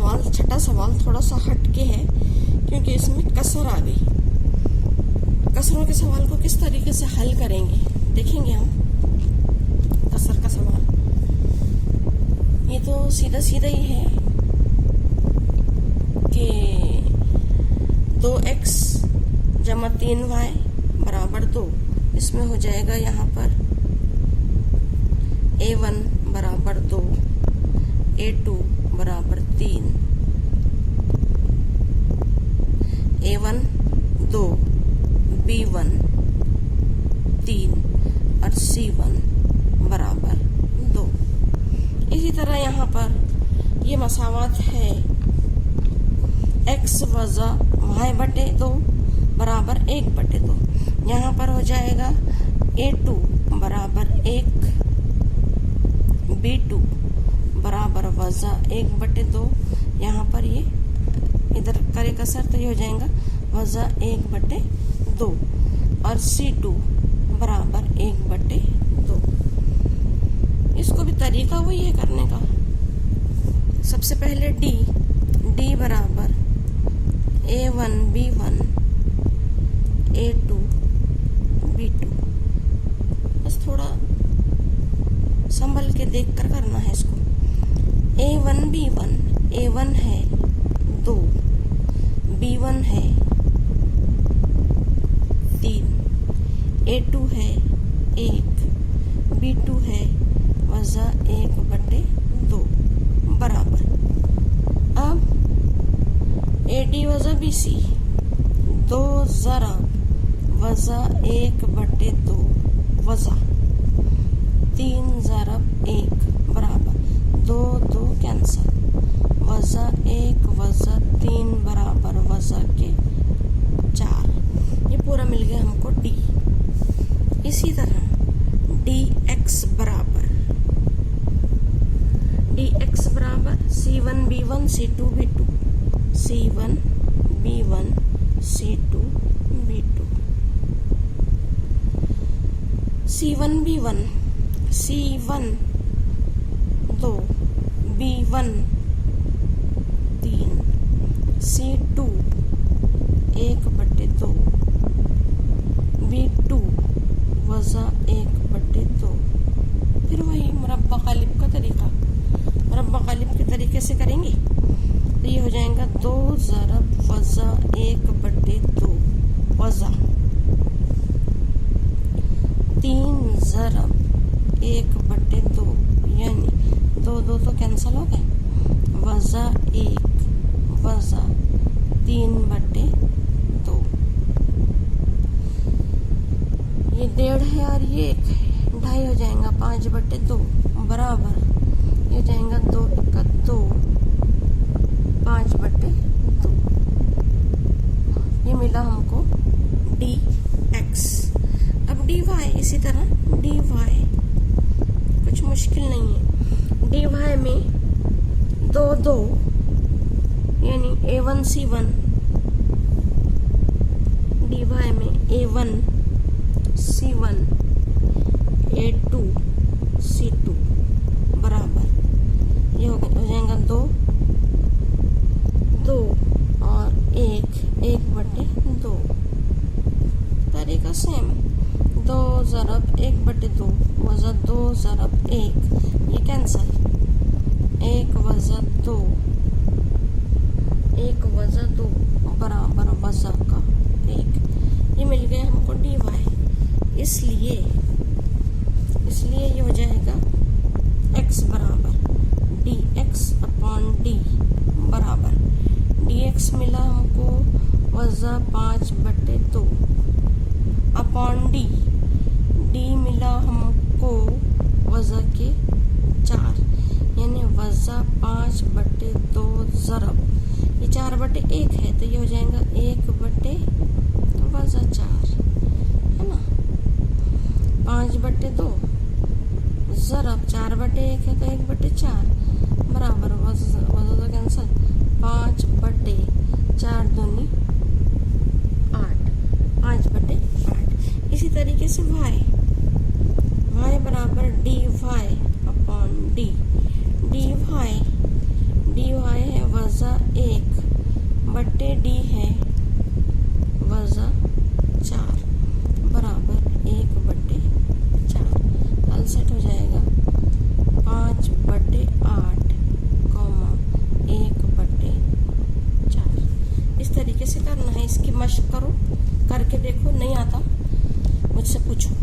सवाल, छठा सवाल थोड़ा सा हटके है क्योंकि इसमें कसर आ गई। कसरों के सवाल को किस तरीके से हल करेंगे देखेंगे हम। कसर का सवाल ये तो सीधा सीधा ही है कि 2x जमा 3y बराबर 2। इसमें हो जाएगा यहाँ पर a1 बराबर 2, a2 बराबर 3, a1 2, b1 3 और c1 बराबर 2। इसी तरह यहाँ पर ये मसावत है x वजा y बटे 2 बराबर 1/2। यहाँ पर हो जाएगा a2 बराबर 1, b2 बराबर वजा 1/2। यहाँ पर ये इधर करे कसर तो ये हो जाएगा वजा 1/2 और c2 बराबर 1/2। इसको भी तरीका वही है करने का। सबसे पहले d बराबर a1 b1 a2 b2। बस थोड़ा संभल के देख कर करना है इसको। a1 b1, a1 है 2, b1 है 3, a2 है 1, b2 है वजा 1/2 बराबर। अब ad वजा bc 2 जरा वजा 1/2 वजा 3 ज़रब 1 बराबर 2 2 कैंसल वजा 1 वजा 3 बराबर वजा के 4। ये पूरा मिल गया हमको d। इसी तरह dx बराबर c1 b1 c2 b2, c1 b1 c2 b2, c1 b1 c1 2, b1 3, c2 1/2, b2 वजा 1/2। फिर वही मुरब्बा कालिब का तरीका, मुरब्बा कालिब के तरीके से करेंगे तो ये हो जाएगा 2 ज़रब वजा 1/2 वजा 3 ज़रब 1/2 यानी 2 2 तो कैंसल हो गए वजा 1 वजा 3/2। ये 1.5 है और ये 1 है, 2.5 हो जाएगा 5/2 बराबर ये हो जाएगा 2 × 2 5/2। ये मिला हमको dx। अब dy इसी तरह dy कुछ मुश्किल नहीं है। dy में 2 2 यानी a1 c1, dy में a1 c1 a2 c2 बराबर ये हो जाएगा 2 2 और 1 1/2। तरीका सेम 2 ज़रब 1/2 वजा 2 ज़रब 1 ये कैंसल 1 वजा 2 1 वजा 2 बराबर वजा का 1। ये मिल गया हमको dy। इसलिए ये हो जाएगा x बराबर dx/d बराबर dx मिला हमको वजा 5/2 अपॉन d मिला हमको वजा के 4 यानी वजा 5/2 ज़रब ये 4/1 है तो ये हो जाएगा 1/4 है ना। 5/2 ज़रब 4/1 है तो 1/4 बराबर वजा तो कैंसल 5/4 दूनी 8 5/8। इसी तरीके से y बराबर dy/d dy है वजा 1 बट्टे डी है वज़ा 4 बराबर 1 बट्टे 4। हल सेट हो जाएगा 5 बट्टे 8 कॉमा 1 बट्टे 4। इस तरीके से करना है। इसकी मशक करो, करके देखो, नहीं आता मुझसे पूछो।